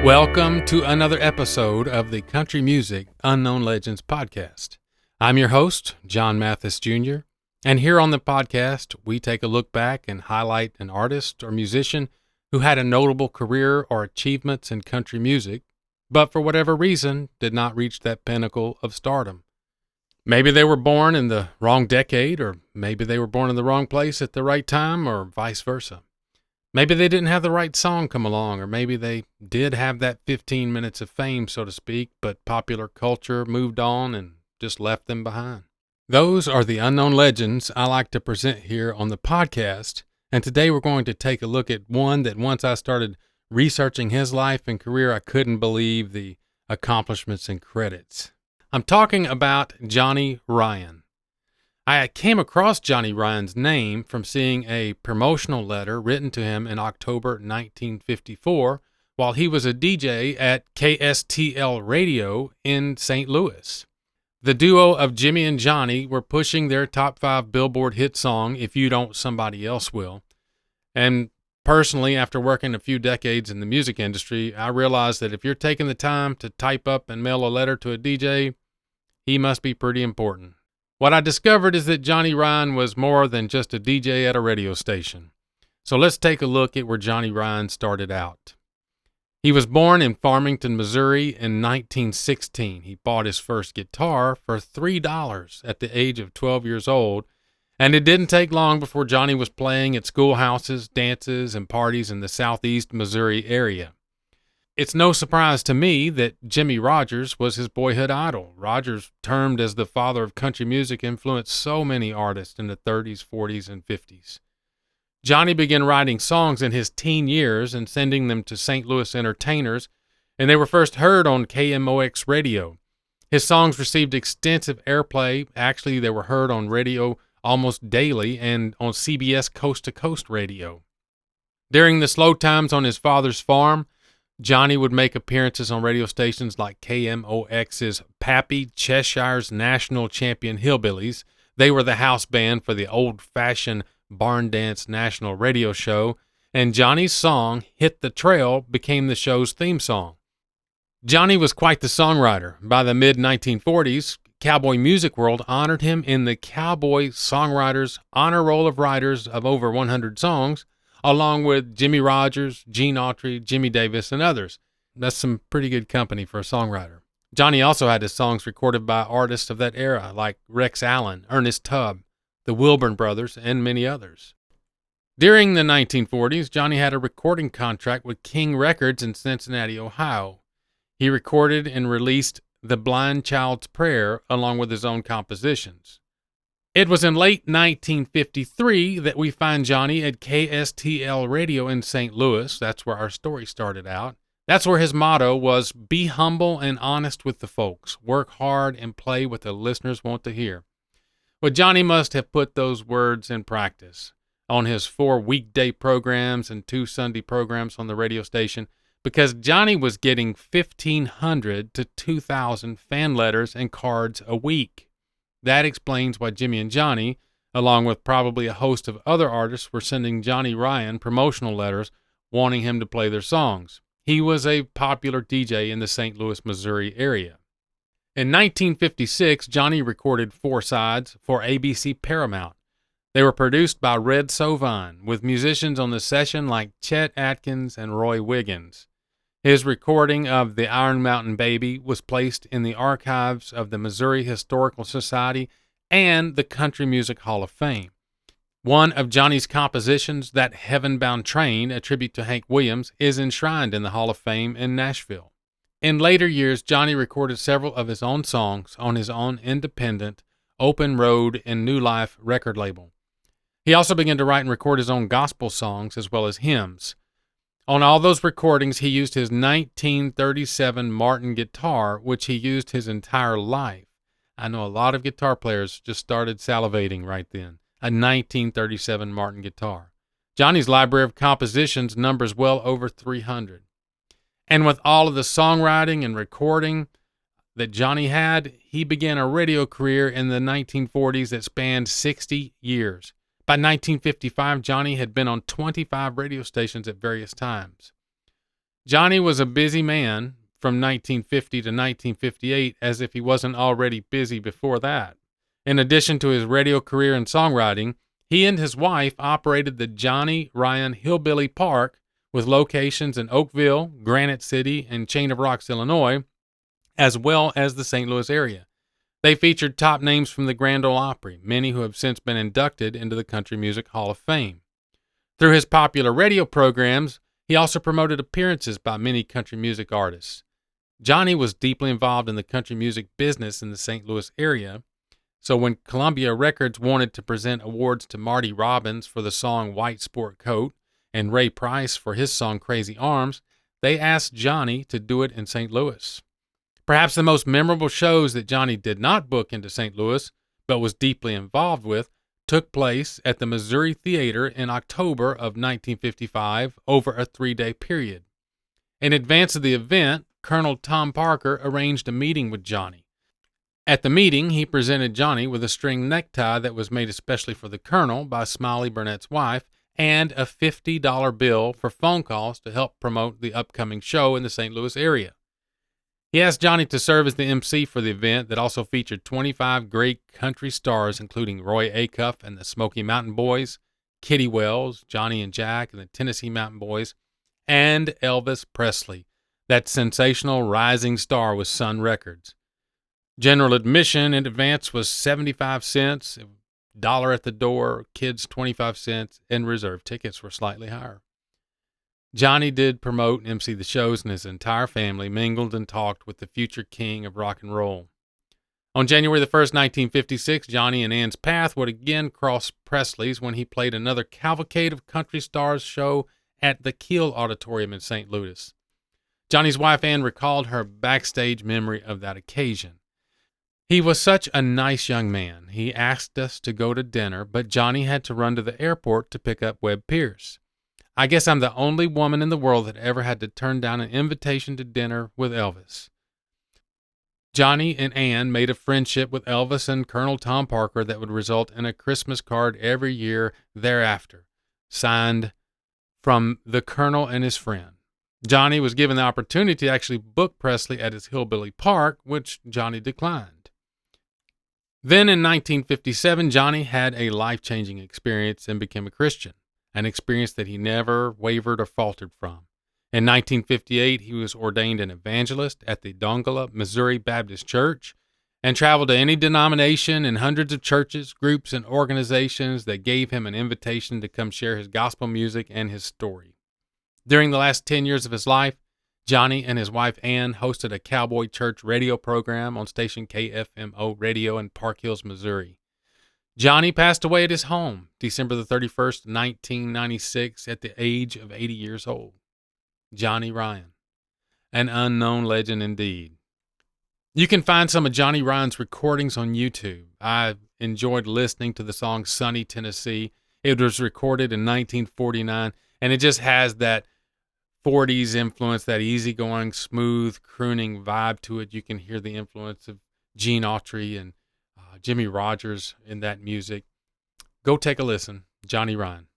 Welcome to another episode of the Country Music Unknown Legends podcast. I'm your host, John Mathis Jr., and here on the podcast, we take a look back and highlight an artist or musician who had a notable career or achievements in country music, but for whatever reason did not reach that pinnacle of stardom. Maybe they were born in the wrong decade, or maybe they were born in the wrong place at the right time, or vice versa. Maybe they didn't have the right song come along, or maybe they did have that 15 minutes of fame, so to speak, but popular culture moved on and just left them behind. Those are the unknown legends I like to present here on the podcast, and today we're going to take a look at one that once I started researching his life and career, I couldn't believe the accomplishments and credits. I'm talking about Johnny Rion. I came across Johnny Rion's name from seeing a promotional letter written to him in October 1954 while he was a DJ at KSTL Radio in St. Louis. The duo of Jimmy and Johnny were pushing their top 5 Billboard hit song, If You Don't, Somebody Else Will. And personally, after working a few decades in the music industry, I realized that if you're taking the time to type up and mail a letter to a DJ, he must be pretty important. What I discovered is that Johnny Rion was more than just a DJ at a radio station. So let's take a look at where Johnny Rion started out. He was born in Farmington, Missouri in 1916. He bought his first guitar for $3 at the age of 12 years old, and it didn't take long before Johnny was playing at schoolhouses, dances, and parties in the southeast Missouri area. It's no surprise to me that Jimmy Rogers was his boyhood idol. Rogers, termed as the father of country music, influenced so many artists in the 30s, 40s, and 50s. Johnny began writing songs in his teen years and sending them to St. Louis entertainers, and they were first heard on KMOX radio. His songs received extensive airplay. Actually, they were heard on radio almost daily and on CBS Coast to Coast radio. During the slow times on his father's farm, Johnny would make appearances on radio stations like KMOX's Pappy, Cheshire's national champion Hillbillies. They were the house band for the old-fashioned barn dance national radio show, and Johnny's song, Hit the Trail, became the show's theme song. Johnny was quite the songwriter. By the mid-1940s, Cowboy Music World honored him in the Cowboy Songwriters Honor Roll of Writers of over 100 songs, along with Jimmy Rogers, Gene Autry, Jimmy Davis, and others. That's some pretty good company for a songwriter. Johnny also had his songs recorded by artists of that era, like Rex Allen, Ernest Tubb, the Wilburn Brothers, and many others. During the 1940s, Johnny had a recording contract with King Records in Cincinnati, Ohio. He recorded and released The Blind Child's Prayer along with his own compositions. It was in late 1953 that we find Johnny at KSTL Radio in St. Louis. That's where our story started out. That's where his motto was, be humble and honest with the folks. Work hard and play what the listeners want to hear. Well, Johnny must have put those words in practice on his 4 weekday programs and 2 Sunday programs on the radio station, because Johnny was getting 1,500 to 2,000 fan letters and cards a week. That explains why Jimmy and Johnny, along with probably a host of other artists, were sending Johnny Rion promotional letters wanting him to play their songs. He was a popular DJ in the St. Louis, Missouri area. In 1956, Johnny recorded 4 sides for ABC Paramount. They were produced by Red Sovine, with musicians on the session like Chet Atkins and Roy Wiggins. His recording of The Iron Mountain Baby was placed in the archives of the Missouri Historical Society and the Country Music Hall of Fame. One of Johnny's compositions, That Heaven-Bound Train, a tribute to Hank Williams, is enshrined in the Hall of Fame in Nashville. In later years, Johnny recorded several of his own songs on his own independent, Open Road and New Life record label. He also began to write and record his own gospel songs as well as hymns. On all those recordings, he used his 1937 Martin guitar, which he used his entire life. I know a lot of guitar players just started salivating right then. A 1937 Martin guitar. Johnny's library of compositions numbers well over 300. And with all of the songwriting and recording that Johnny had, he began a radio career in the 1940s that spanned 60 years. By 1955, Johnny had been on 25 radio stations at various times. Johnny was a busy man from 1950 to 1958, as if he wasn't already busy before that. In addition to his radio career and songwriting, he and his wife operated the Johnny Rion Hillbilly Park with locations in Oakville, Granite City, and Chain of Rocks, Illinois, as well as the St. Louis area. They featured top names from the Grand Ole Opry, many who have since been inducted into the Country Music Hall of Fame. Through his popular radio programs, he also promoted appearances by many country music artists. Johnny was deeply involved in the country music business in the St. Louis area, so when Columbia Records wanted to present awards to Marty Robbins for the song White Sport Coat and Ray Price for his song Crazy Arms, they asked Johnny to do it in St. Louis. Perhaps the most memorable shows that Johnny did not book into St. Louis, but was deeply involved with, took place at the Missouri Theater in October of 1955 over a 3-day period. In advance of the event, Colonel Tom Parker arranged a meeting with Johnny. At the meeting, he presented Johnny with a string necktie that was made especially for the Colonel by Smiley Burnett's wife and a $50 bill for phone calls to help promote the upcoming show in the St. Louis area. He asked Johnny to serve as the MC for the event that also featured 25 great country stars, including Roy Acuff and the Smoky Mountain Boys, Kitty Wells, Johnny and Jack and the Tennessee Mountain Boys, and Elvis Presley, that sensational rising star with Sun Records. General admission in advance was 75 cents, $1 at the door, kids 25 cents, and reserve tickets were slightly higher. Johnny did promote and MC the shows, and his entire family mingled and talked with the future king of rock and roll. On January the 1st, 1956, Johnny and Ann's path would again cross Presley's when he played another Cavalcade of Country Stars show at the Kiel Auditorium in St. Louis. Johnny's wife Ann recalled her backstage memory of that occasion. He was such a nice young man. He asked us to go to dinner, but Johnny had to run to the airport to pick up Webb Pierce. I guess I'm the only woman in the world that ever had to turn down an invitation to dinner with Elvis. Johnny and Ann made a friendship with Elvis and Colonel Tom Parker that would result in a Christmas card every year thereafter, signed from the Colonel and his friend. Johnny was given the opportunity to actually book Presley at his Hillbilly Park, which Johnny declined. Then in 1957, Johnny had a life-changing experience and became a Christian, an experience that he never wavered or faltered from. In 1958, he was ordained an evangelist at the Dongala, Missouri Baptist Church and traveled to any denomination and hundreds of churches, groups, and organizations that gave him an invitation to come share his gospel music and his story. During the last 10 years of his life, Johnny and his wife Ann hosted a cowboy church radio program on station KFMO Radio in Park Hills, Missouri. Johnny passed away at his home, December the 31st, 1996, at the age of 80 years old. Johnny Rion, an unknown legend indeed. You can find some of Johnny Rion's recordings on YouTube. I enjoyed listening to the song Sunny, Tennessee. It was recorded in 1949, and it just has that 40s influence, that easygoing, smooth, crooning vibe to it. You can hear the influence of Gene Autry and Jimmy Rogers in that music. Go take a listen. Johnny Rion.